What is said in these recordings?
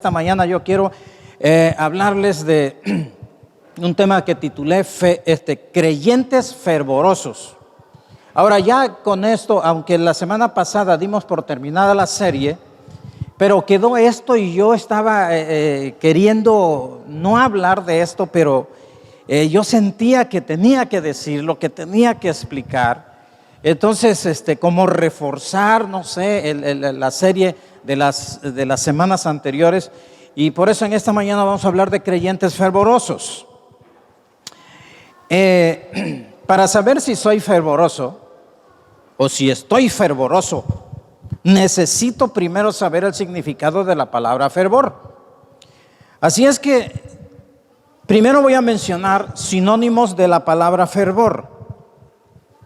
Esta mañana yo quiero hablarles de un tema que titulé creyentes fervorosos. Ahora ya con esto, aunque la semana pasada dimos por terminada la serie, pero quedó esto y yo estaba queriendo no hablar de esto, pero yo sentía que tenía que decirlo, que tenía que explicar. Entonces, como reforzar, no sé, la serie de las semanas anteriores, y por eso en esta mañana vamos a hablar de creyentes fervorosos. Para saber si soy fervoroso o si estoy fervoroso, necesito primero saber el significado de la palabra fervor. Así es que primero voy a mencionar sinónimos de la palabra fervor.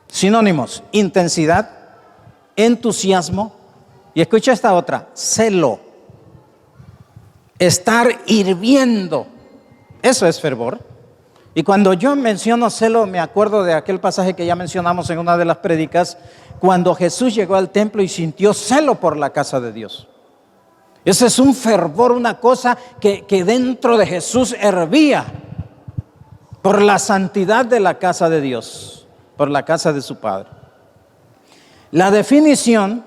Sinónimos: intensidad, entusiasmo, y escucha esta otra: celo. Estar hirviendo, eso es fervor. Y cuando yo menciono celo, me acuerdo de aquel pasaje que ya mencionamos en una de las prédicas, cuando Jesús llegó al templo y sintió celo por la casa de Dios. Ese es un fervor, una cosa que dentro de Jesús hervía por la santidad de la casa de Dios, por la casa de su Padre. La definición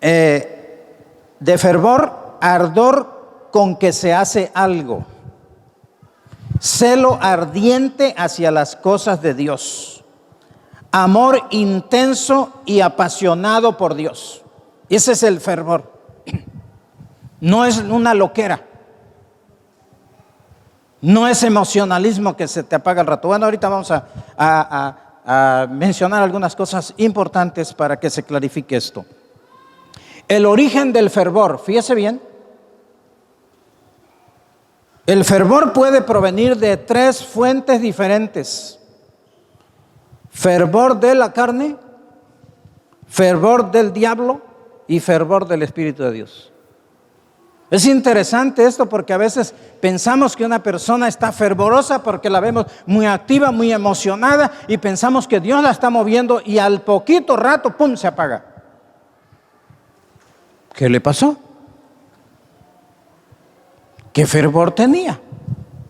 de fervor: ardor con que se hace algo, celo ardiente hacia las cosas de Dios, amor intenso y apasionado por Dios. Ese es el fervor. No es una loquera, no es emocionalismo que se te apaga el rato. Bueno, ahorita vamos a mencionar algunas cosas importantes para que se clarifique esto. El origen del fervor, fíjese bien. El fervor puede provenir de tres fuentes diferentes: fervor de la carne, fervor del diablo y fervor del Espíritu de Dios. Es interesante esto porque a veces pensamos que una persona está fervorosa porque la vemos muy activa, muy emocionada, y pensamos que Dios la está moviendo, y al poquito rato, ¡pum!, se apaga. ¿Qué le pasó? ¿Qué fervor tenía?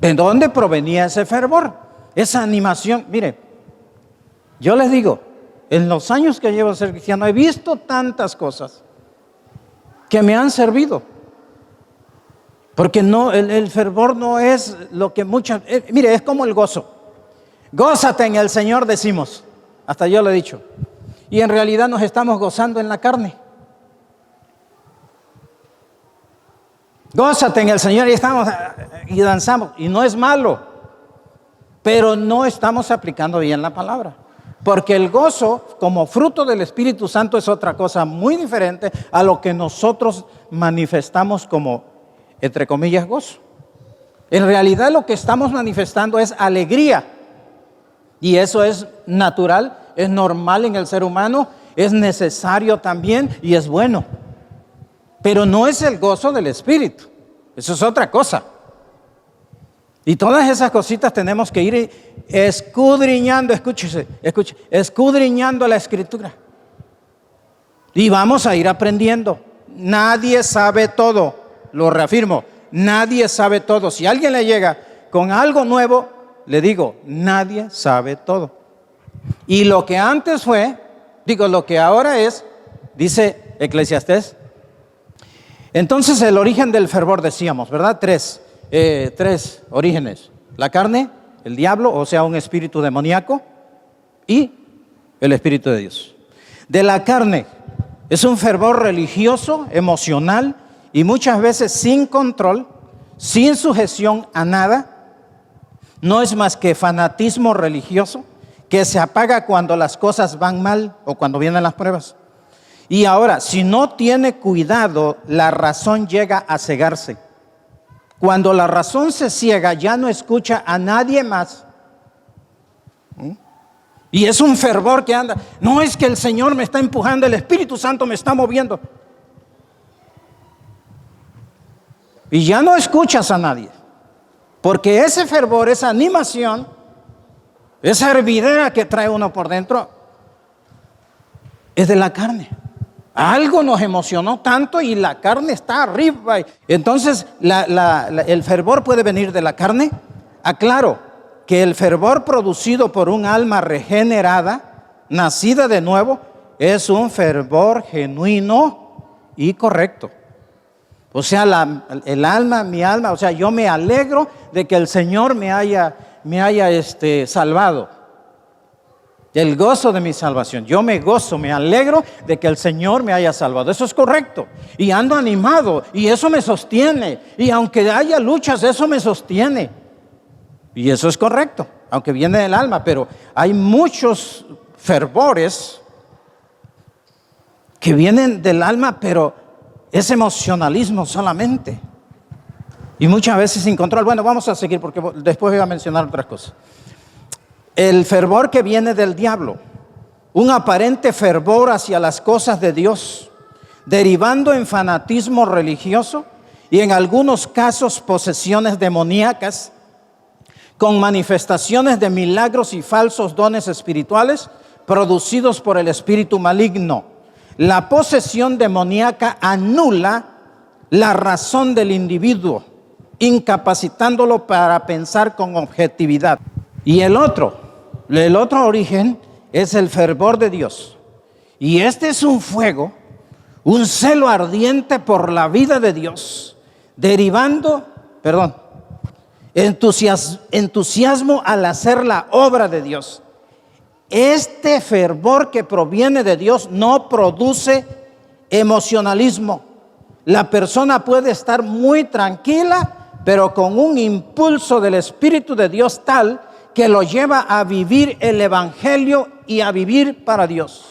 ¿De dónde provenía ese fervor? Esa animación. Mire, yo les digo, en los años que llevo de ser cristiano he visto tantas cosas que me han servido. Porque no, el fervor no es lo que muchas... mire, es como el gozo. Gózate en el Señor, decimos. Hasta yo lo he dicho. Y en realidad nos estamos gozando en la carne. Gózate en el Señor, y estamos y danzamos, y no es malo, pero no estamos aplicando bien la palabra, porque el gozo como fruto del Espíritu Santo es otra cosa muy diferente a lo que nosotros manifestamos como, entre comillas, gozo. En realidad lo que estamos manifestando es alegría, y eso es natural, es normal en el ser humano, es necesario también y es bueno. Pero no es el gozo del Espíritu, eso es otra cosa. Y todas esas cositas tenemos que ir escudriñando, escuche, escudriñando la Escritura. Y vamos a ir aprendiendo. Nadie sabe todo, lo reafirmo, nadie sabe todo. Si alguien le llega con algo nuevo, le digo, nadie sabe todo. Y lo que antes fue, lo que ahora es, dice Eclesiastés. Entonces el origen del fervor, decíamos, ¿verdad? Tres orígenes: la carne, el diablo, o sea, un espíritu demoníaco, y el Espíritu de Dios. De la carne, es un fervor religioso, emocional, y muchas veces sin control, sin sujeción a nada. No es más que fanatismo religioso que se apaga cuando las cosas van mal o cuando vienen las pruebas. Y ahora, si no tiene cuidado, la razón llega a cegarse. Cuando la razón se ciega, ya no escucha a nadie más. Y es un fervor que anda. No es que el Señor me está empujando, el Espíritu Santo me está moviendo. Y ya no escuchas a nadie. Porque ese fervor, esa animación, esa hervidera que trae uno por dentro, es de la carne. Algo nos emocionó tanto y la carne está arriba. Entonces, el fervor puede venir de la carne. Aclaro que el fervor producido por un alma regenerada, nacida de nuevo, es un fervor genuino y correcto. O sea, el alma, mi alma, o sea, yo me alegro de que el Señor me haya salvado. El gozo de mi salvación. Yo me gozo, me alegro de que el Señor me haya salvado. Eso es correcto. Y ando animado y eso me sostiene. Y aunque haya luchas, eso me sostiene. Y eso es correcto, aunque viene del alma. Pero hay muchos fervores que vienen del alma, pero es emocionalismo solamente. Y muchas veces sin control. Bueno, vamos a seguir porque después voy a mencionar otras cosas. El fervor que viene del diablo, un aparente fervor hacia las cosas de Dios, derivando en fanatismo religioso y en algunos casos posesiones demoníacas, con manifestaciones de milagros y falsos dones espirituales producidos por el espíritu maligno. La posesión demoníaca anula la razón del individuo, incapacitándolo para pensar con objetividad. Y el otro origen es el fervor de Dios. Y este es un fuego, un celo ardiente por la vida de Dios, entusiasmo al hacer la obra de Dios. Este fervor que proviene de Dios no produce emocionalismo. La persona puede estar muy tranquila, pero con un impulso del Espíritu de Dios tal que lo lleva a vivir el Evangelio y a vivir para Dios.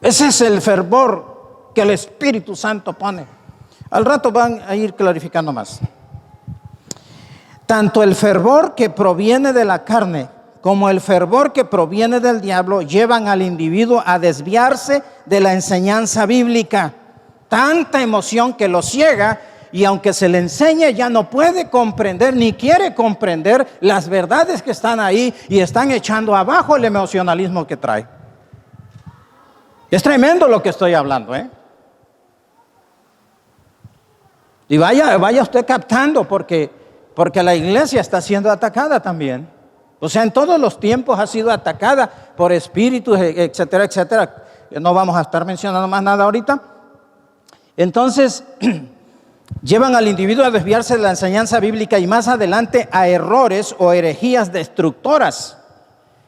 Ese es el fervor que el Espíritu Santo pone. Al rato van a ir clarificando más. Tanto el fervor que proviene de la carne como el fervor que proviene del diablo llevan al individuo a desviarse de la enseñanza bíblica. Tanta emoción que lo ciega, y aunque se le enseñe ya no puede comprender ni quiere comprender las verdades que están ahí y están echando abajo el emocionalismo que trae. Es tremendo lo que estoy hablando, ¿eh? Y vaya usted captando porque la iglesia está siendo atacada también. O sea, en todos los tiempos ha sido atacada por espíritus, etcétera, etcétera. No vamos a estar mencionando más nada ahorita. Entonces, llevan al individuo a desviarse de la enseñanza bíblica y más adelante a errores o herejías destructoras.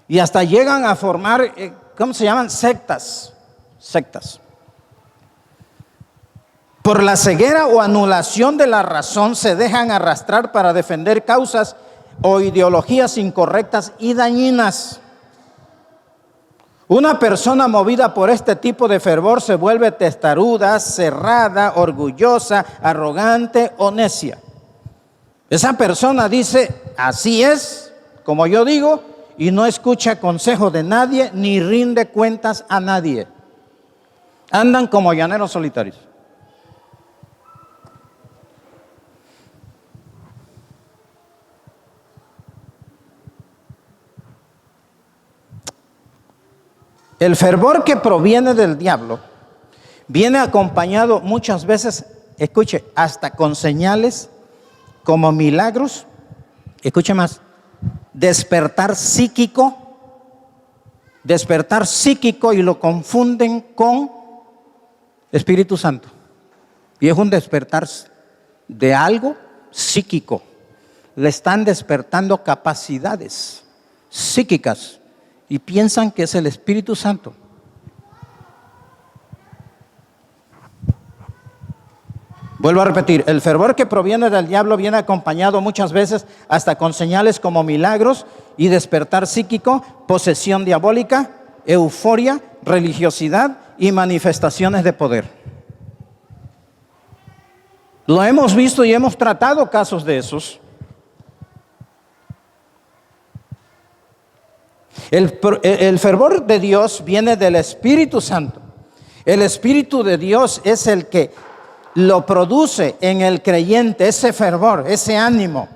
Y hasta llegan a formar, ¿cómo se llaman? Sectas. Por la ceguera o anulación de la razón se dejan arrastrar para defender causas o ideologías incorrectas y dañinas. Una persona movida por este tipo de fervor se vuelve testaruda, cerrada, orgullosa, arrogante o necia. Esa persona dice, así es, como yo digo, y no escucha consejo de nadie ni rinde cuentas a nadie. Andan como llaneros solitarios. El fervor que proviene del diablo viene acompañado muchas veces, escuche, hasta con señales como milagros, escuche más, despertar psíquico y lo confunden con Espíritu Santo. Y es un despertar de algo psíquico. Le están despertando capacidades psíquicas y piensan que es el Espíritu Santo. Vuelvo a repetir, el fervor que proviene del diablo viene acompañado muchas veces hasta con señales como milagros y despertar psíquico, posesión diabólica, euforia, religiosidad y manifestaciones de poder. Lo hemos visto y hemos tratado casos de esos. El fervor de Dios viene del Espíritu Santo. El Espíritu de Dios es el que lo produce en el creyente, ese fervor, ese ánimo.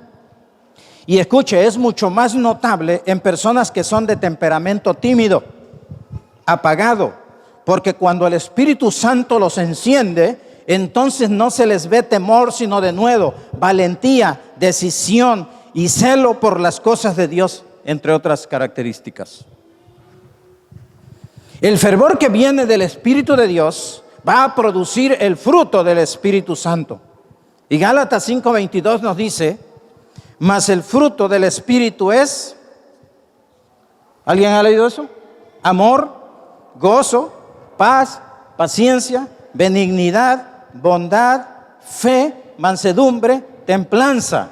Y escuche, es mucho más notable en personas que son de temperamento tímido. apagado, porque cuando el Espíritu Santo los enciende, entonces no se les ve temor, sino denuedo, valentía, decisión y celo por las cosas de Dios, entre otras características. El fervor que viene del Espíritu de Dios va a producir el fruto del Espíritu Santo. Y Gálatas 5:22 nos dice, mas el fruto del Espíritu es, ¿alguien ha leído eso? Amor, gozo, paz, paciencia, benignidad, bondad, fe, mansedumbre, templanza.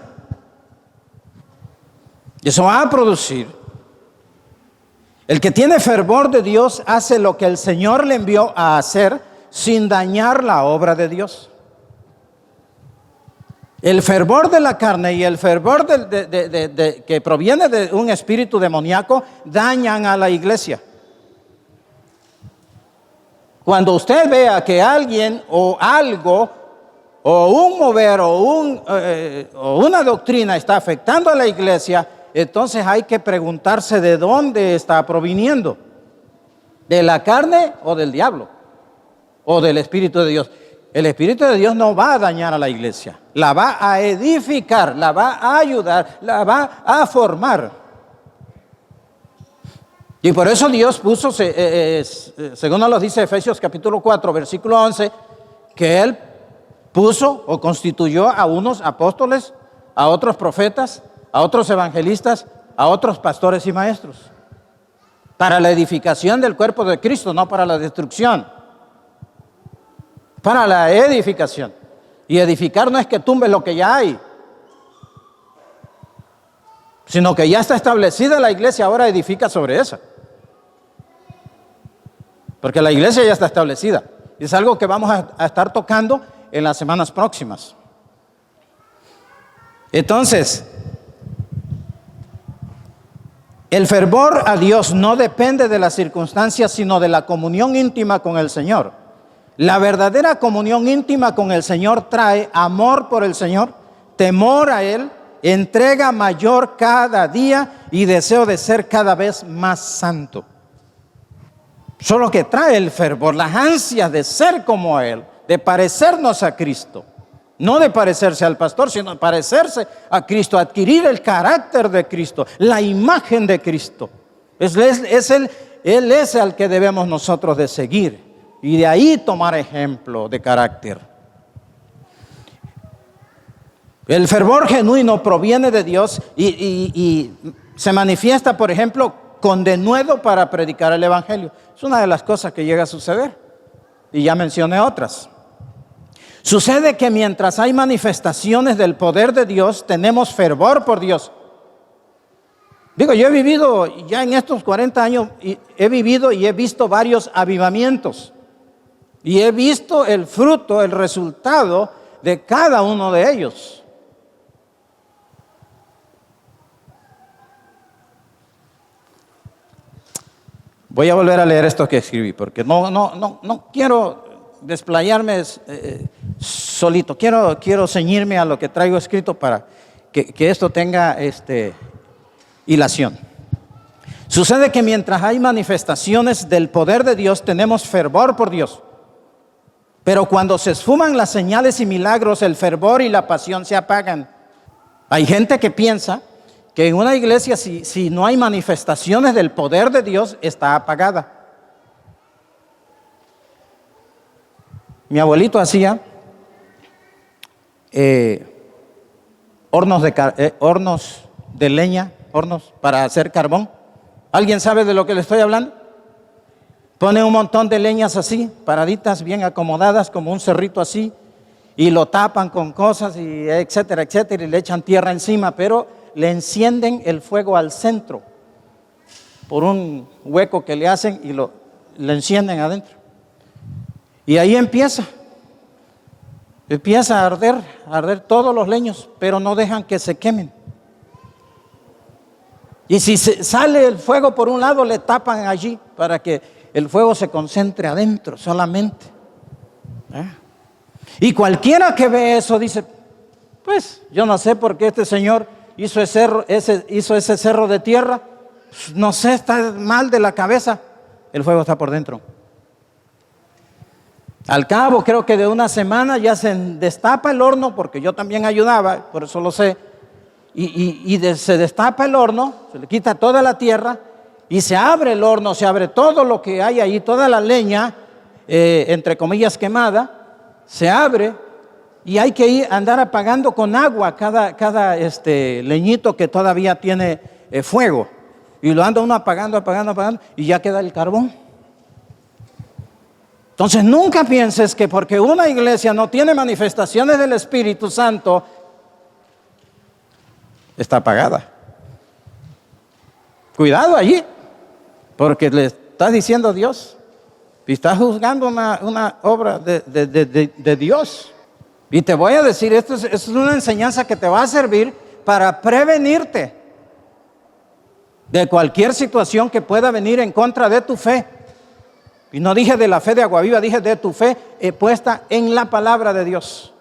Y eso va a producir. El que tiene fervor de Dios hace lo que el Señor le envió a hacer sin dañar la obra de Dios. El fervor de la carne y el fervor que proviene de un espíritu demoníaco dañan a la iglesia. Cuando usted vea que alguien o algo o un mover o una doctrina está afectando a la iglesia, entonces hay que preguntarse de dónde está proviniendo. ¿De la carne o del diablo? ¿O del Espíritu de Dios? El Espíritu de Dios no va a dañar a la iglesia. La va a edificar, la va a ayudar, la va a formar. Y por eso Dios puso, según nos lo dice Efesios capítulo 4, versículo 11, que Él puso o constituyó a unos apóstoles, a otros profetas, a otros evangelistas, a otros pastores y maestros, para la edificación del cuerpo de Cristo, no para la destrucción, para la edificación. Y edificar no es que tumbe lo que ya hay, sino que ya está establecida la iglesia, ahora edifica sobre esa. Porque la iglesia ya está establecida. Y es algo que vamos a estar tocando en las semanas próximas. Entonces, el fervor a Dios no depende de las circunstancias, sino de la comunión íntima con el Señor. La verdadera comunión íntima con el Señor trae amor por el Señor, temor a Él, entrega mayor cada día y deseo de ser cada vez más santo. Eso es lo que trae el fervor, las ansias de ser como Él, de parecernos a Cristo. No de parecerse al pastor, sino de parecerse a Cristo, adquirir el carácter de Cristo, la imagen de Cristo. Él es al que debemos nosotros de seguir y de ahí tomar ejemplo de carácter. El fervor genuino proviene de Dios y se manifiesta, por ejemplo, con denuedo para predicar el Evangelio. Es una de las cosas que llega a suceder y ya mencioné otras. Sucede que mientras hay manifestaciones del poder de Dios, tenemos fervor por Dios. Digo, yo he vivido ya en estos 40 años, he vivido y he visto varios avivamientos. Y he visto el fruto, el resultado de cada uno de ellos. Voy a volver a leer esto que escribí, porque no quiero desplayarme solito. Quiero ceñirme a lo que traigo escrito para que esto tenga hilación. Sucede que mientras hay manifestaciones del poder de Dios, tenemos fervor por Dios. Pero cuando se esfuman las señales y milagros, el fervor y la pasión se apagan. Hay gente que piensa que en una iglesia, si no hay manifestaciones del poder de Dios, está apagada. Mi abuelito hacía hornos de leña, hornos para hacer carbón. ¿Alguien sabe de lo que le estoy hablando? Pone un montón de leñas así, paraditas, bien acomodadas, como un cerrito así, y lo tapan con cosas, y etcétera, etcétera, y le echan tierra encima, pero le encienden el fuego al centro, por un hueco que le hacen y le encienden adentro. Y ahí empieza a arder todos los leños, pero no dejan que se quemen. Y si sale el fuego por un lado, le tapan allí para que el fuego se concentre adentro solamente. Y cualquiera que ve eso dice, pues yo no sé por qué este señor hizo ese cerro de tierra, no sé, está mal de la cabeza. el fuego está por dentro. Al cabo, creo que de una semana ya se destapa el horno, porque yo también ayudaba, por eso lo sé. Se destapa el horno, se le quita toda la tierra y se abre el horno, se abre todo lo que hay ahí, toda la leña, entre comillas quemada, se abre y hay que andar apagando con agua cada leñito que todavía tiene fuego. Y lo anda uno apagando y ya queda el carbón. Entonces nunca pienses que porque una iglesia no tiene manifestaciones del Espíritu Santo, está apagada. Cuidado allí, porque le estás diciendo a Dios y estás juzgando una obra de Dios. Y te voy a decir, esto es una enseñanza que te va a servir para prevenirte de cualquier situación que pueda venir en contra de tu fe. Y no dije de la fe de Agua Viva, dije de tu fe puesta en la palabra de Dios.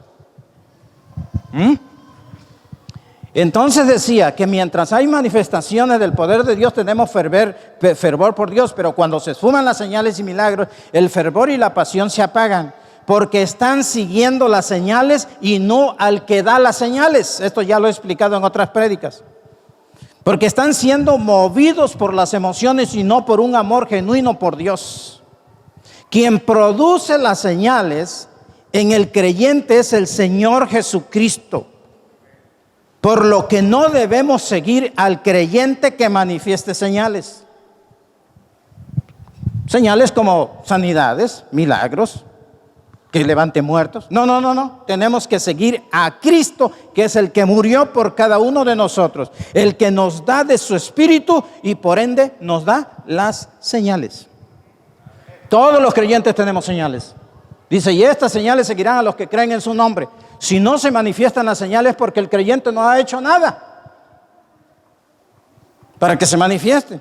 Entonces decía que mientras hay manifestaciones del poder de Dios tenemos fervor por Dios, pero cuando se esfuman las señales y milagros, el fervor y la pasión se apagan, porque están siguiendo las señales y no al que da las señales. Esto ya lo he explicado en otras prédicas. Porque están siendo movidos por las emociones y no por un amor genuino por Dios. Quien produce las señales en el creyente es el Señor Jesucristo. Por lo que no debemos seguir al creyente que manifieste señales. Señales como sanidades, milagros, que levante muertos. No. Tenemos que seguir a Cristo, que es el que murió por cada uno de nosotros. El que nos da de su espíritu y por ende nos da las señales. Todos los creyentes tenemos señales. Dice, y estas señales seguirán a los que creen en su nombre. Si no se manifiestan las señales porque el creyente no ha hecho nada para que se manifieste.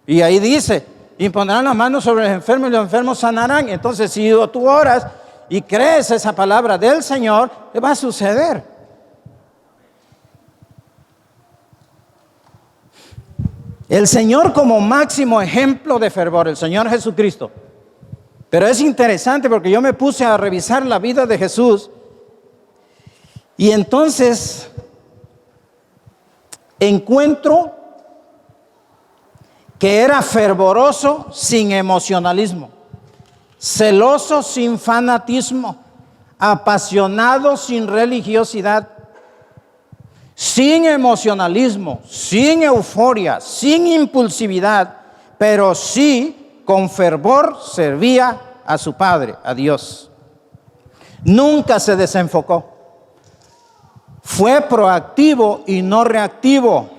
Y ahí dice, impondrán las manos sobre los enfermos y los enfermos sanarán. Entonces, si tú oras y crees esa palabra del Señor, ¿qué va a suceder? El Señor como máximo ejemplo de fervor, el Señor Jesucristo. Pero es interesante porque yo me puse a revisar la vida de Jesús y entonces encuentro que era fervoroso sin emocionalismo, celoso sin fanatismo, apasionado sin religiosidad, sin emocionalismo, sin euforia, sin impulsividad, pero sí con fervor servía a su Padre, a Dios. Nunca se desenfocó. Fue proactivo y no reactivo.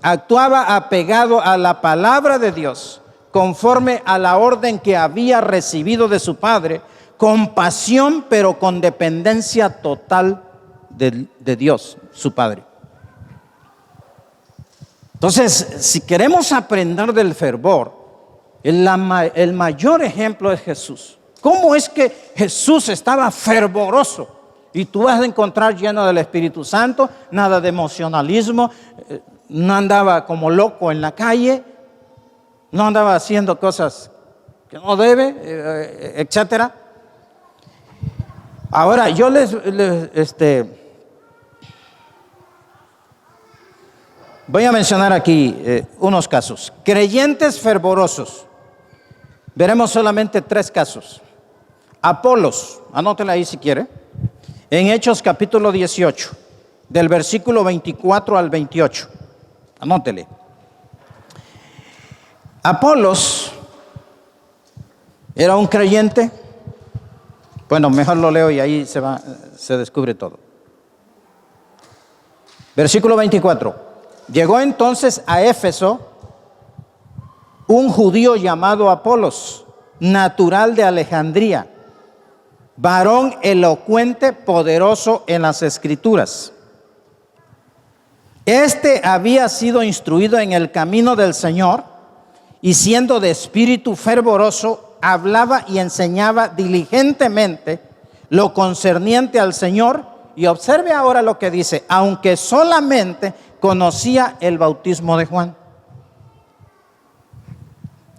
Actuaba apegado a la palabra de Dios, conforme a la orden que había recibido de su Padre, con pasión pero con dependencia total de Dios, su Padre. Entonces, si queremos aprender del fervor, el mayor ejemplo es Jesús. ¿Cómo es que Jesús estaba fervoroso? Y tú vas a encontrar lleno del Espíritu Santo, nada de emocionalismo, no andaba como loco en la calle, no andaba haciendo cosas que no debe, etcétera. Ahora, yo voy a mencionar aquí unos casos. Creyentes fervorosos. Veremos solamente 3 casos. Apolos, anótela ahí si quiere. En Hechos capítulo 18, del versículo 24 al 28. Anótele. Apolos era un creyente. Bueno, mejor lo leo y ahí se descubre todo. Versículo 24. Llegó entonces a Éfeso un judío llamado Apolos, natural de Alejandría, varón elocuente, poderoso en las Escrituras. Este había sido instruido en el camino del Señor y siendo de espíritu fervoroso, hablaba y enseñaba diligentemente lo concerniente al Señor. Y observe ahora lo que dice, aunque solamente conocía el bautismo de Juan.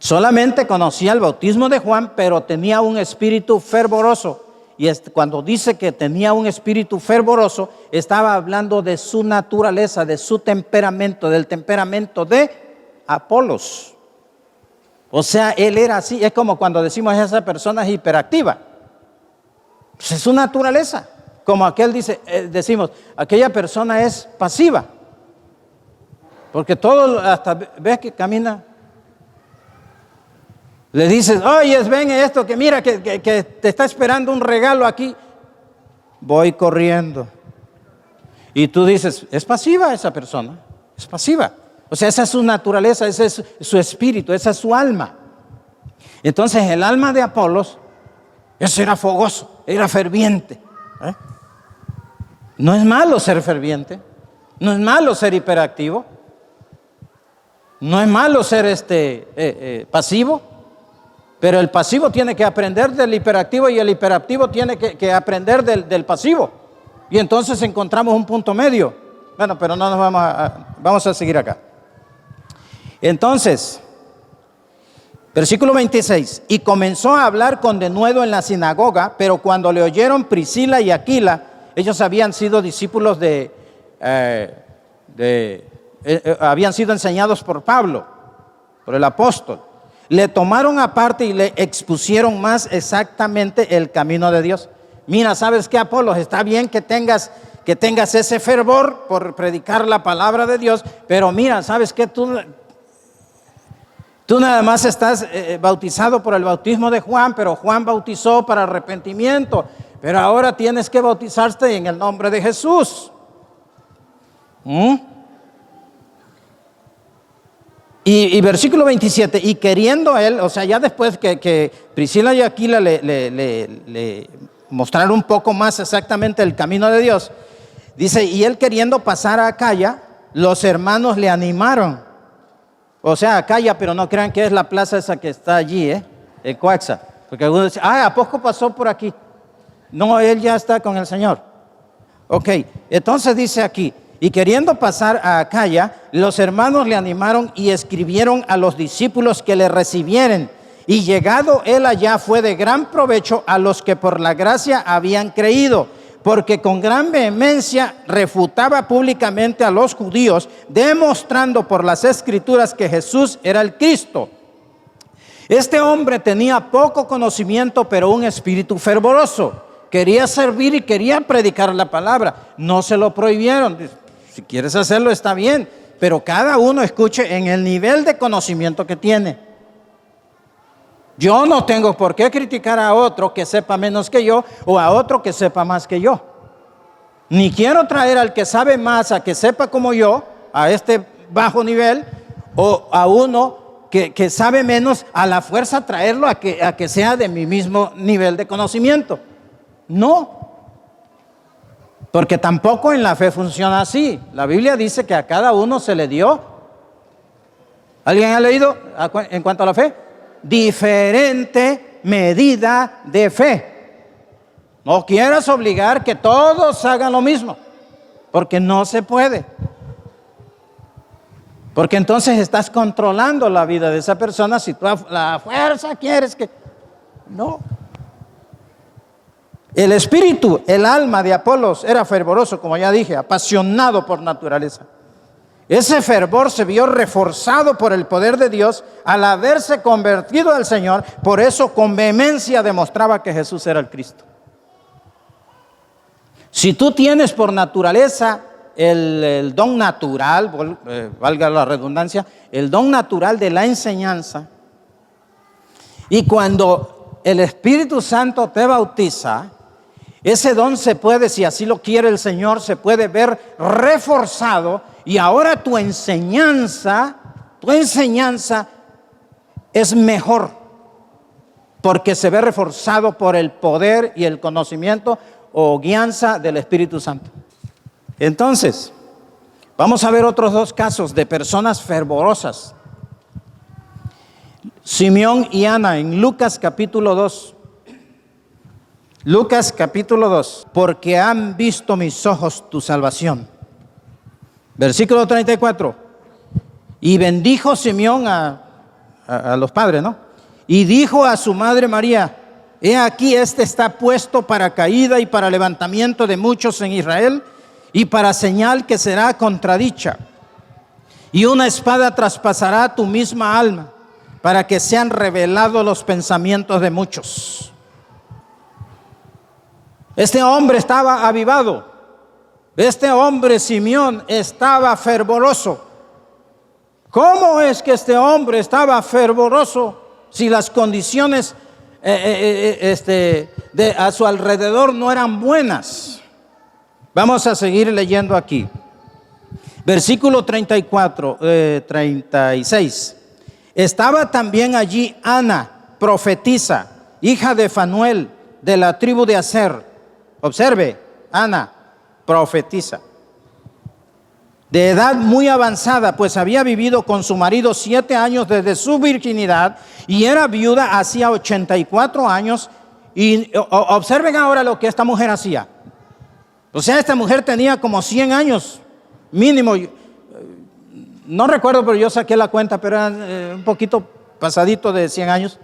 Solamente conocía el bautismo de Juan, pero tenía un espíritu fervoroso. Y cuando dice que tenía un espíritu fervoroso, estaba hablando de su naturaleza, de su temperamento, del temperamento de Apolos. O sea, él era así. Es como cuando decimos esa persona es hiperactiva. Pues es su naturaleza. Como aquel dice, decimos, aquella persona es pasiva. Porque todo, hasta ves que camina. Le dices, oye, ven esto, que mira, que te está esperando un regalo aquí. Voy corriendo. Y tú dices, es pasiva esa persona, es pasiva. O sea, esa es su naturaleza, ese es su espíritu, esa es su alma. Entonces, el alma de Apolos, eso era fogoso, era ferviente. No es malo ser ferviente, no es malo ser hiperactivo, no es malo ser pasivo. Pero el pasivo tiene que aprender del hiperactivo y el hiperactivo tiene que aprender del pasivo. Y entonces encontramos un punto medio. Bueno, pero no nos vamos a seguir acá. Entonces, versículo 26. Y comenzó a hablar con denuedo en la sinagoga, pero cuando le oyeron Priscila y Aquila, ellos habían sido discípulos habían sido enseñados por Pablo, por el apóstol. Le tomaron aparte y le expusieron más exactamente el camino de Dios. Mira, ¿sabes qué, Apolos? Está bien que tengas ese fervor por predicar la palabra de Dios, pero mira, ¿sabes qué? Tú nada más estás bautizado por el bautismo de Juan, pero Juan bautizó para arrepentimiento, pero ahora tienes que bautizarte en el nombre de Jesús. Y versículo 27, y queriendo él, o sea, ya después que Priscila y Aquila le mostraron un poco más exactamente el camino de Dios, dice, y él queriendo pasar a Acaya, los hermanos le animaron. O sea, Acaya, pero no crean que es la plaza esa que está allí, en Coaxa. Porque algunos dicen, ¿a poco pasó por aquí? No, él ya está con el Señor. Ok, entonces dice aquí, y queriendo pasar a Acaya, los hermanos le animaron y escribieron a los discípulos que le recibieren. Y llegado él allá fue de gran provecho a los que por la gracia habían creído, porque con gran vehemencia refutaba públicamente a los judíos, demostrando por las escrituras que Jesús era el Cristo. Este hombre tenía poco conocimiento, pero un espíritu fervoroso. Quería servir y quería predicar la palabra. No se lo prohibieron. Si quieres hacerlo está bien, pero cada uno escuche en el nivel de conocimiento que tiene. Yo no tengo por qué criticar a otro que sepa menos que yo o a otro que sepa más que yo. Ni quiero traer al que sabe más a que sepa como yo, a este bajo nivel, o a uno que sabe menos, a la fuerza traerlo a que sea de mi mismo nivel de conocimiento. No. Porque tampoco en la fe funciona así. La Biblia dice que a cada uno se le dio. ¿Alguien ha leído en cuanto a la fe? Diferente medida de fe. No quieras obligar que todos hagan lo mismo, porque no se puede. Porque entonces estás controlando la vida de esa persona si tú a la fuerza quieres que... No. El espíritu, el alma de Apolos era fervoroso, como ya dije, apasionado por naturaleza. Ese fervor se vio reforzado por el poder de Dios al haberse convertido al Señor. Por eso con vehemencia demostraba que Jesús era el Cristo. Si tú tienes por naturaleza el don natural, valga la redundancia, el don natural de la enseñanza, y cuando el Espíritu Santo te bautiza, ese don se puede, si así lo quiere el Señor, se puede ver reforzado, y ahora tu enseñanza es mejor, porque se ve reforzado por el poder y el conocimiento o guianza del Espíritu Santo. Entonces, vamos a ver otros dos casos de personas fervorosas. Simeón y Ana en Lucas capítulo 2. Lucas capítulo 2. Porque han visto mis ojos tu salvación. Versículo 34. Y bendijo Simeón a a los padres, ¿no? Y dijo a su madre María: he aquí, este está puesto para caída y para levantamiento de muchos en Israel, y para señal que será contradicha. Y una espada traspasará tu misma alma, para que sean revelados los pensamientos de muchos. Este hombre estaba avivado. Este hombre, Simeón, estaba fervoroso. ¿Cómo es que este hombre estaba fervoroso si las condiciones a su alrededor no eran buenas? Vamos a seguir leyendo aquí. Versículo 36. Estaba también allí Ana, profetisa, hija de Fanuel, de la tribu de Aser. Observe, Ana, profetisa, de edad muy avanzada, pues había vivido con su marido 7 años desde su virginidad, y era viuda hacía 84 años. Y observen ahora lo que esta mujer hacía. O sea, esta mujer tenía como 100 años mínimo. No recuerdo, pero yo saqué la cuenta, pero era un poquito pasadito de 100 años.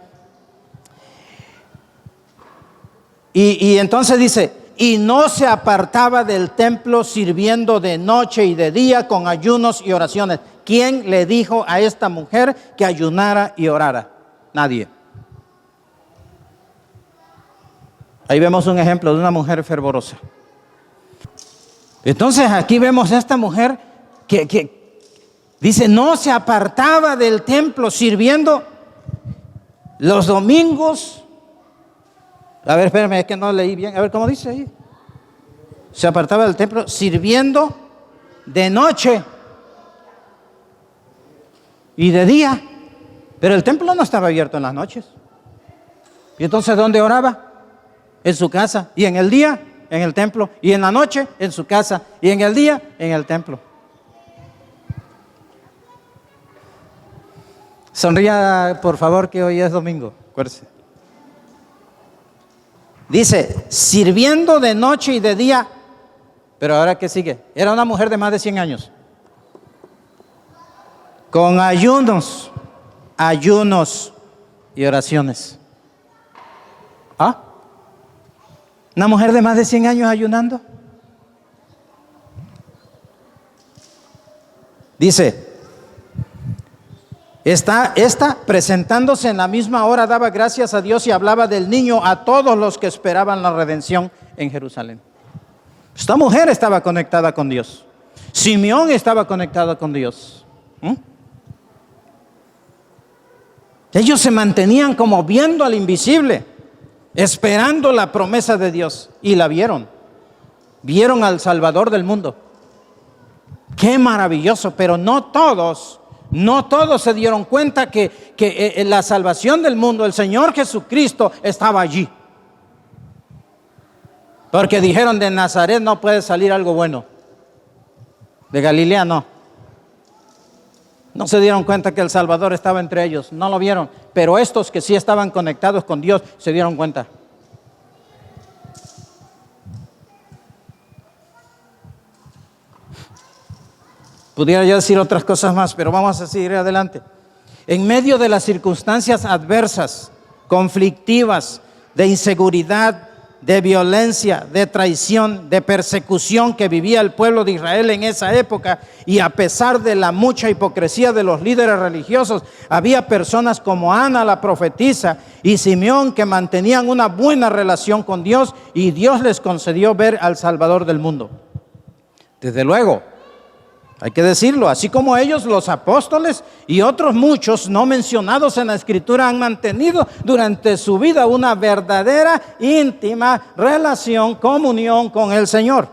Y entonces dice: y no se apartaba del templo, sirviendo de noche y de día con ayunos y oraciones. ¿Quién le dijo a esta mujer que ayunara y orara? Nadie. Ahí vemos un ejemplo de una mujer fervorosa. Entonces aquí vemos a esta mujer que dice: no se apartaba del templo, sirviendo los domingos. A ver, espérame, es que no leí bien. A ver, ¿cómo dice ahí? Se apartaba del templo, sirviendo de noche y de día. Pero el templo no estaba abierto en las noches. ¿Y entonces dónde oraba? En su casa. Y en el día, en el templo. Y en la noche, en su casa. Y en el día, en el templo. Sonría, por favor, que hoy es domingo. Acuérdese. Dice: sirviendo de noche y de día. Pero ahora, ¿qué sigue? Era una mujer de más de 100 años. Con ayunos y oraciones. ¿Ah? ¿Una mujer de más de 100 años ayunando? Dice: esta presentándose en la misma hora daba gracias a Dios y hablaba del niño a todos los que esperaban la redención en Jerusalén. Esta mujer estaba conectada con Dios. Simeón estaba conectado con Dios. Ellos se mantenían como viendo al invisible, esperando la promesa de Dios, y la vieron. Vieron al Salvador del mundo. Qué maravilloso, pero no todos se dieron cuenta que la salvación del mundo, el Señor Jesucristo, estaba allí. Porque dijeron: de Nazaret no puede salir algo bueno. De Galilea no. No se dieron cuenta que el Salvador estaba entre ellos. No lo vieron. Pero estos que sí estaban conectados con Dios se dieron cuenta. Pudiera yo decir otras cosas más, pero vamos a seguir adelante. En medio de las circunstancias adversas, conflictivas, de inseguridad, de violencia, de traición, de persecución que vivía el pueblo de Israel en esa época, y a pesar de la mucha hipocresía de los líderes religiosos, había personas como Ana la profetisa y Simeón que mantenían una buena relación con Dios, y Dios les concedió ver al Salvador del mundo. Desde luego, hay que decirlo, así como ellos, los apóstoles y otros muchos no mencionados en la Escritura han mantenido durante su vida una verdadera, íntima relación, comunión con el Señor.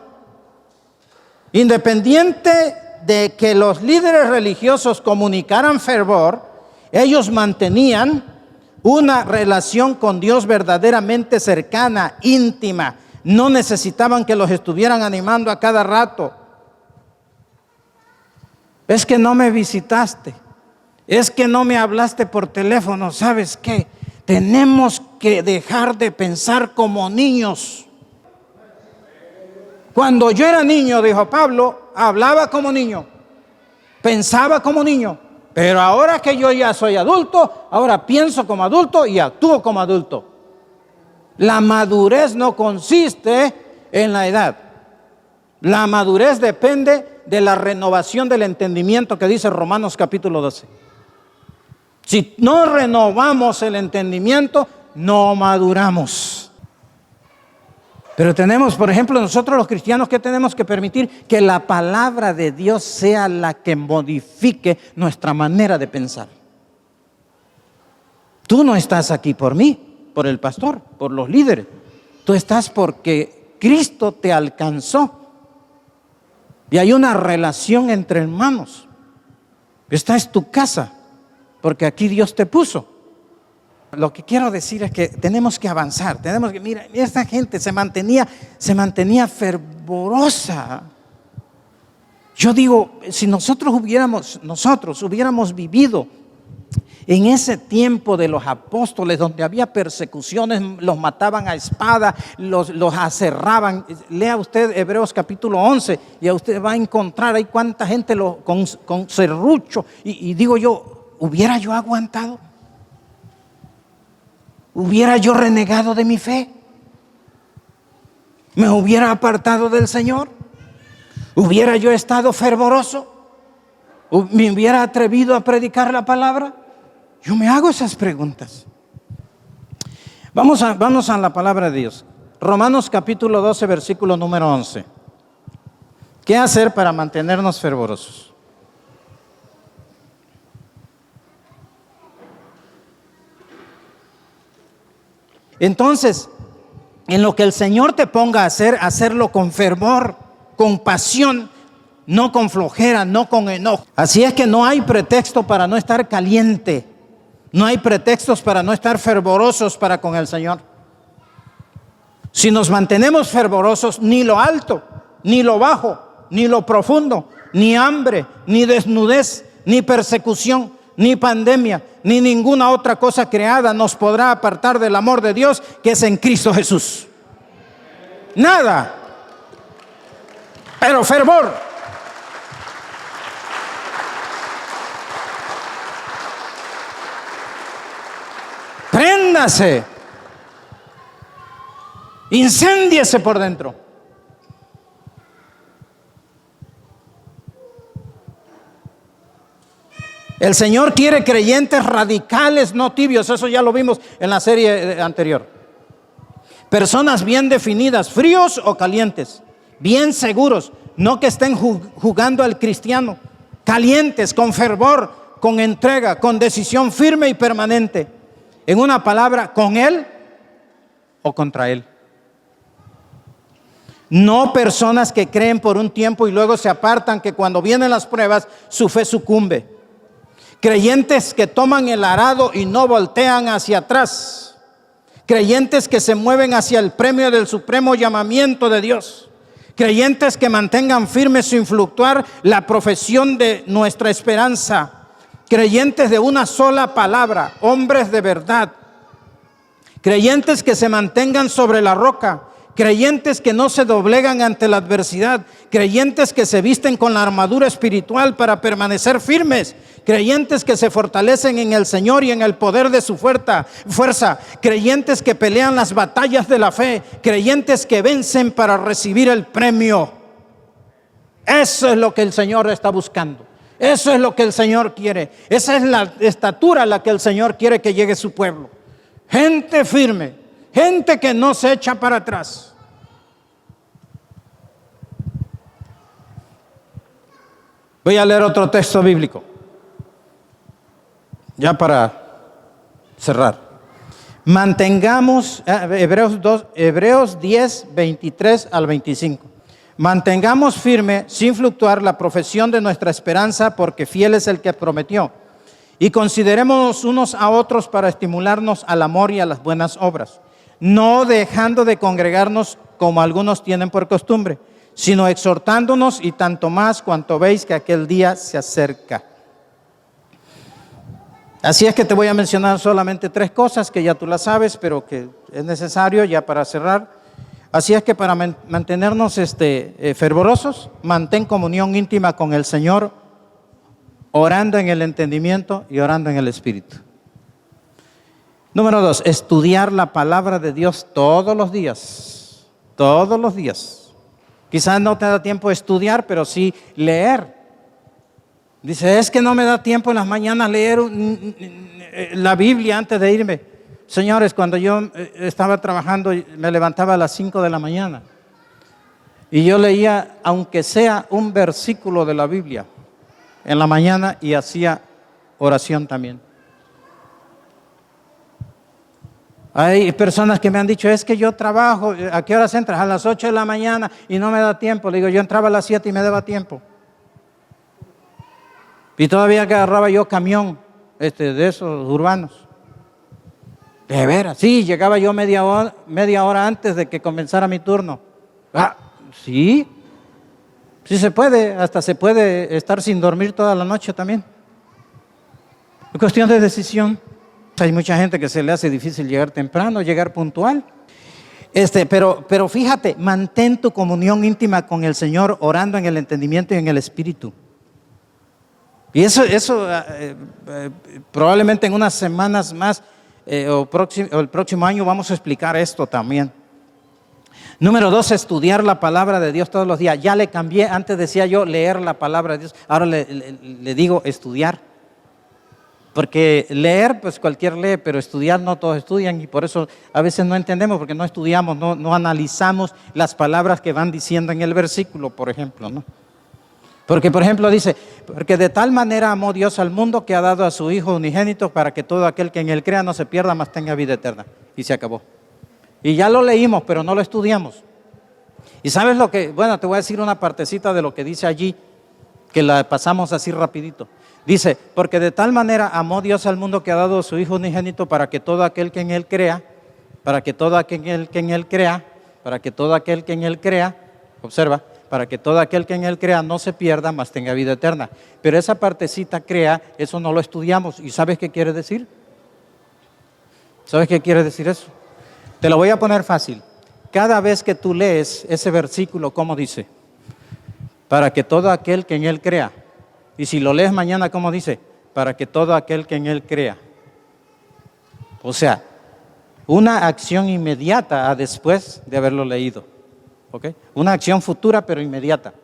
Independiente de que los líderes religiosos comunicaran fervor, ellos mantenían una relación con Dios verdaderamente cercana, íntima. No necesitaban que los estuvieran animando a cada rato. Es que no me visitaste, es que no me hablaste por teléfono. ¿Sabes qué? Tenemos que dejar de pensar como niños. Cuando yo era niño, dijo Pablo, hablaba como niño, pensaba como niño, Pero ahora que yo ya soy adulto, ahora pienso como adulto y actúo como adulto. La madurez no consiste en la edad. La madurez depende de la renovación del entendimiento que dice Romanos capítulo 12. Si no renovamos el entendimiento, no maduramos. Pero tenemos, por ejemplo, nosotros los cristianos, que tenemos que permitir que la palabra de Dios sea la que modifique nuestra manera de pensar. Tú no estás aquí por mí, por el pastor, por los líderes. Tú estás porque Cristo te alcanzó. Y hay una relación entre hermanos. Esta es tu casa, porque aquí Dios te puso. Lo que quiero decir es que tenemos que avanzar. Tenemos que, mira, esta gente se mantenía fervorosa. Yo digo, si nosotros hubiéramos vivido en ese tiempo de los apóstoles, donde había persecuciones, los mataban a espada, los aserraban. Lea usted Hebreos capítulo 11 y usted va a encontrar ahí cuánta gente con serrucho. Y digo yo, ¿hubiera yo aguantado? ¿Hubiera yo renegado de mi fe? ¿Me hubiera apartado del Señor? ¿Hubiera yo estado fervoroso? ¿Me hubiera atrevido a predicar la palabra? Yo me hago esas preguntas. Vamos a la palabra de Dios. Romanos capítulo 12, versículo número 11. ¿Qué hacer para mantenernos fervorosos? Entonces, en lo que el Señor te ponga a hacer, hacerlo con fervor, con pasión, no con flojera, no con enojo. Así es que no hay pretexto para no estar caliente. No hay pretextos para no estar fervorosos para con el Señor. Si nos mantenemos fervorosos, ni lo alto, ni lo bajo, ni lo profundo, ni hambre, ni desnudez, ni persecución, ni pandemia, ni ninguna otra cosa creada nos podrá apartar del amor de Dios que es en Cristo Jesús. Nada. Pero fervor. Préndase. Incéndiese por dentro. El Señor quiere creyentes radicales, no tibios. Eso ya lo vimos en la serie anterior. Personas bien definidas, fríos o calientes, bien seguros, no que estén jugando al cristiano. Calientes, con fervor, con entrega, con decisión firme y permanente. En una palabra, con Él o contra Él. No personas que creen por un tiempo y luego se apartan, que cuando vienen las pruebas su fe sucumbe. Creyentes que toman el arado y no voltean hacia atrás. Creyentes que se mueven hacia el premio del supremo llamamiento de Dios. Creyentes que mantengan firme sin fluctuar la profesión de nuestra esperanza. Creyentes de una sola palabra, hombres de verdad. Creyentes que se mantengan sobre la roca. Creyentes que no se doblegan ante la adversidad. Creyentes que se visten con la armadura espiritual para permanecer firmes. Creyentes que se fortalecen en el Señor y en el poder de su fuerza. Creyentes que pelean las batallas de la fe. Creyentes que vencen para recibir el premio. Eso es lo que el Señor está buscando. Eso es lo que el Señor quiere. Esa es la estatura a la que el Señor quiere que llegue su pueblo. Gente firme, gente que no se echa para atrás. Voy a leer otro texto bíblico, ya para cerrar. Mantengamos, Hebreos 10, 23 al 25. Mantengamos firme, sin fluctuar, la profesión de nuestra esperanza, porque fiel es el que prometió. Y considerémonos unos a otros para estimularnos al amor y a las buenas obras, no dejando de congregarnos como algunos tienen por costumbre, sino exhortándonos, y tanto más cuanto veis que aquel día se acerca. Así es que te voy a mencionar solamente 3 cosas que ya tú las sabes, pero que es necesario ya para cerrar. Así es que para mantenernos fervorosos, mantén comunión íntima con el Señor. orando en el entendimiento y orando en el Espíritu. Número 2, estudiar la palabra de Dios todos los días. Todos los días. Quizás no te da tiempo de estudiar, pero sí leer. Dice, es que no me da tiempo en las mañanas leer la Biblia antes de irme. Señores, cuando yo estaba trabajando, me levantaba a las 5 de la mañana. Y yo leía, aunque sea un versículo de la Biblia, en la mañana, y hacía oración también. Hay personas que me han dicho, es que yo trabajo, ¿a qué horas entras? A las 8 de la mañana y no me da tiempo. Le digo, yo entraba a las 7 y me daba tiempo. Y todavía agarraba yo camión de esos urbanos. De veras, sí, llegaba yo media hora antes de que comenzara mi turno. Ah, sí, sí se puede, hasta se puede estar sin dormir toda la noche también. Es cuestión de decisión. Hay mucha gente que se le hace difícil llegar temprano, llegar puntual. Pero fíjate, mantén tu comunión íntima con el Señor, orando en el entendimiento y en el Espíritu. Y eso probablemente en unas semanas más o el próximo año vamos a explicar esto también. Número 2, estudiar la palabra de Dios todos los días. Ya le cambié, antes decía yo leer la palabra de Dios, ahora le digo estudiar. Porque leer, pues cualquier lee, pero estudiar no todos estudian y por eso a veces no entendemos, porque no estudiamos, no analizamos las palabras que van diciendo en el versículo, por ejemplo, ¿no? Porque, por ejemplo, dice, porque de tal manera amó Dios al mundo que ha dado a su Hijo unigénito para que todo aquel que en él crea no se pierda, mas tenga vida eterna. Y se acabó. Y ya lo leímos, pero no lo estudiamos. Y sabes lo que, bueno, te voy a decir una partecita de lo que dice allí, que la pasamos así rapidito. Dice, porque de tal manera amó Dios al mundo que ha dado a su Hijo unigénito para que todo aquel que en él crea, para que todo aquel que en él crea, observa, para que todo aquel que en él crea no se pierda, mas tenga vida eterna. Pero esa partecita crea, eso no lo estudiamos. ¿Y sabes qué quiere decir? ¿Sabes qué quiere decir eso? Te lo voy a poner fácil. Cada vez que tú lees ese versículo, ¿cómo dice? Para que todo aquel que en él crea. Y si lo lees mañana, ¿cómo dice? Para que todo aquel que en él crea. O sea, una acción inmediata a después de haberlo leído. ¿Okay? Una acción futura pero inmediata.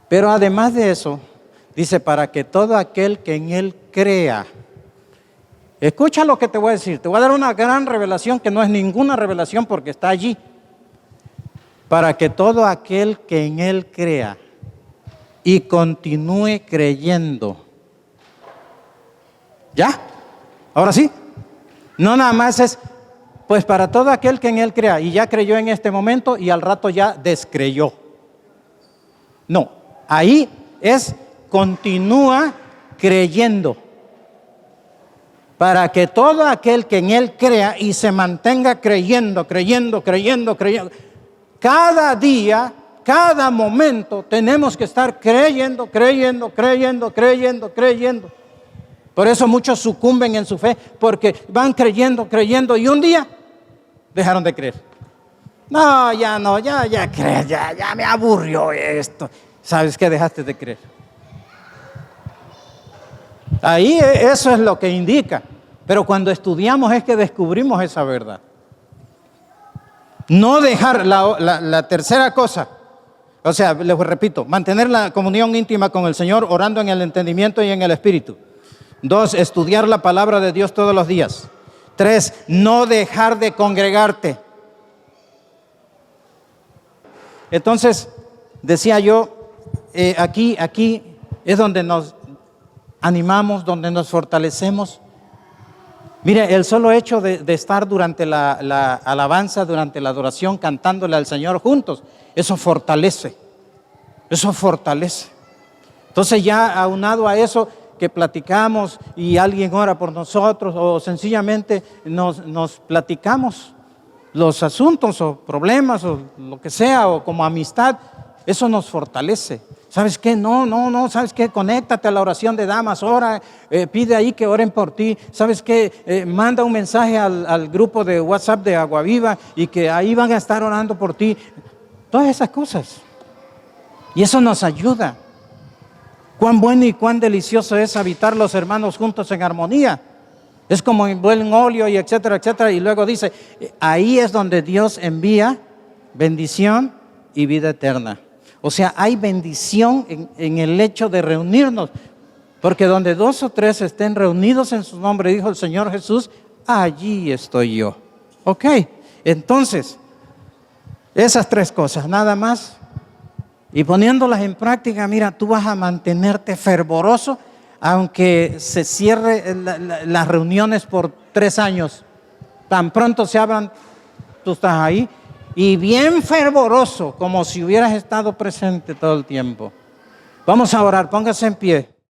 Pero además de eso, dice para que todo aquel que en él crea. Escucha lo que te voy a decir. Te voy a dar una gran revelación que no es ninguna revelación porque está allí. Para que todo aquel que en él crea y continúe creyendo. ¿Ya? ¿Ahora sí? No nada más es, pues para todo aquel que en él crea y ya creyó en este momento y al rato ya descreyó. No, ahí es continúa creyendo. Para que todo aquel que en él crea y se mantenga creyendo. Cada día, cada momento tenemos que estar creyendo. Por eso muchos sucumben en su fe, porque van creyendo y un día dejaron de creer. Ya crees, ya me aburrió esto. ¿Sabes qué? Dejaste de creer. Ahí eso es lo que indica. Pero cuando estudiamos es que descubrimos esa verdad. No dejar la tercera cosa. O sea, les repito, mantener la comunión íntima con el Señor, orando en el entendimiento y en el Espíritu. 2, estudiar la palabra de Dios todos los días. 3, no dejar de congregarte. Entonces, decía yo, aquí es donde nos animamos, donde nos fortalecemos. Mire, el solo hecho de estar durante la alabanza, durante la adoración, cantándole al Señor juntos, eso fortalece. Entonces ya aunado a eso que platicamos y alguien ora por nosotros o sencillamente nos platicamos los asuntos o problemas o lo que sea o como amistad, eso nos fortalece. ¿Sabes qué? No, ¿sabes qué? Conéctate a la oración de damas, ora, pide ahí que oren por ti. ¿Sabes qué? Manda un mensaje al grupo de WhatsApp de Agua Viva y que ahí van a estar orando por ti. Todas esas cosas. Y eso nos ayuda. Cuán bueno y cuán delicioso es habitar los hermanos juntos en armonía. Es como en buen óleo y etcétera, etcétera. Y luego dice, ahí es donde Dios envía bendición y vida eterna. O sea, hay bendición en el hecho de reunirnos. Porque donde 2 o 3 estén reunidos en su nombre, dijo el Señor Jesús, allí estoy yo. Ok, entonces, esas 3 cosas, nada más. Y poniéndolas en práctica, mira, tú vas a mantenerte fervoroso, aunque se cierren las reuniones por 3 años. Tan pronto se abran, tú estás ahí. Y bien fervoroso, como si hubieras estado presente todo el tiempo. Vamos a orar, póngase en pie.